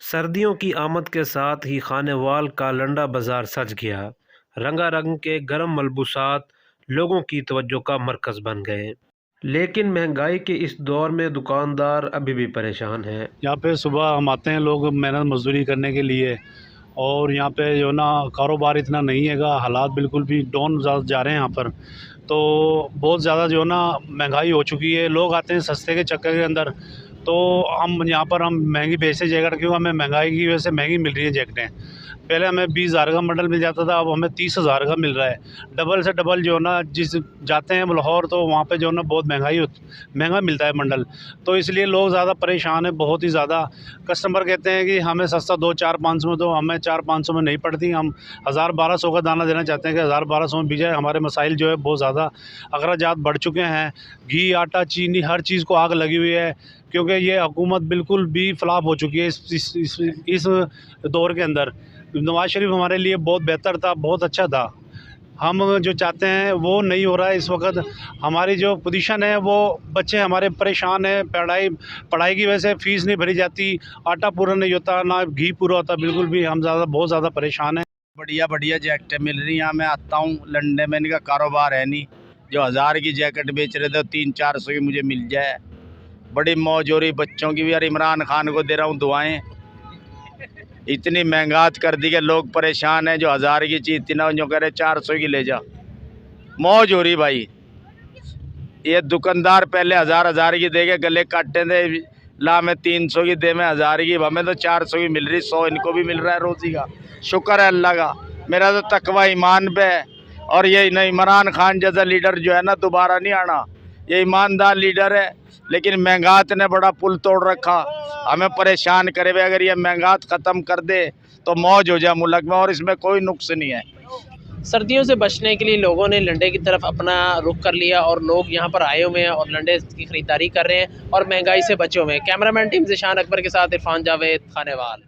सर्दियों की आमद के साथ ही खानेवाल का लंडा बाजार सज गया। रंगारंग के गर्म मलबूसात लोगों की तवज्जो का मरकज बन गए। लेकिन महंगाई के इस दौर में दुकानदार अभी भी परेशान हैं। यहाँ पे सुबह हम आते हैं लोग मेहनत मजदूरी करने के लिए, और यहाँ पे जो ना कारोबार इतना नहीं हैगा, हालात बिल्कुल भी डाउन जा रहे हैं यहाँ पर। तो बहुत ज़्यादा जो ना महंगाई हो चुकी है, लोग आते हैं सस्ते के चक्कर के अंदर। तो हम यहाँ पर हम महंगी बेचते जैकेट, क्योंकि हमें महंगाई की वजह से महंगी मिल रही है जैकेटें। पहले हमें 20,000 का बंडल मिल जाता था, अब हमें 30,000 का मिल रहा है। डबल से डबल जो ना, जिस जाते हैं लाहौर तो वहाँ पे जो ना बहुत महंगा मिलता है बंडल। तो इसलिए लोग ज़्यादा परेशान हैं, बहुत ही ज़्यादा। कस्टमर कहते हैं कि हमें सस्ता दो, 400-500 में दो। हमें 400-500 में नहीं पड़ती, हम 1000-1200 का दाना देना चाहते हैं कि 1000-1200 में बिक जाए। हमारे मसाइल जो है बहुत ज़्यादा अखराजात बढ़ चुके हैं। घी, आटा, चीनी, हर चीज़ को आग लगी हुई है, क्योंकि ये हुकूमत बिल्कुल भी फ्लॉप हो चुकी है इस दौर के अंदर। नवाज़ शरीफ हमारे लिए बहुत बेहतर था, बहुत अच्छा था। हम जो चाहते हैं वो नहीं हो रहा है इस वक्त। हमारी जो पोजीशन है, वो बच्चे हमारे परेशान हैं। पढ़ाई की वजह से फ़ीस नहीं भरी जाती, आटा पूरा नहीं होता, ना घी पूरा होता, बिल्कुल भी हम बहुत ज़्यादा परेशान हैं। बढ़िया बढ़िया जैकेटें मिल रही हैं। यहाँ मैं आता हूँ लंडे में, इनका कारोबार है नहीं। जो 1000 की जैकेट बेच रहे थे 300-400 की मुझे मिल जाए, बड़ी मौज हो रही। बच्चों की भी, यार इमरान खान को दे रहा हूँ दुआएं। इतनी महंगात कर दी कि लोग परेशान हैं। जो 1000 की चीज़ थी ना, जो कह रहे 400 की ले जा। मौज हो रही भाई। ये दुकानदार पहले 1000 की दे के गले काटते थे, ला मैं 300 की दे, मैं 1000 की। हमें तो 400 की मिल रही, 100 इनको भी मिल रहा है रोजी का। शुक्र है अल्लाह का। मेरा तो तकवा ईमान पे है। और ये न इमरान खान जैसा लीडर जो है ना, दोबारा नहीं आना। ये ईमानदार लीडर है, लेकिन महंगात ने बड़ा पुल तोड़ रखा, हमें परेशान करे हुए। अगर ये महंगात ख़त्म कर दे तो मौज हो जाए मुल्क में, और इसमें कोई नुक्स नहीं है। सर्दियों से बचने के लिए लोगों ने लंडे की तरफ अपना रुख कर लिया और लोग यहाँ पर आए हुए हैं और लंडे की ख़रीदारी कर रहे हैं और महंगाई से बचे हुए हैं। कैमरामैन टीम ज़िशान अकबर के साथ इरफान जावेद, खानेवाल।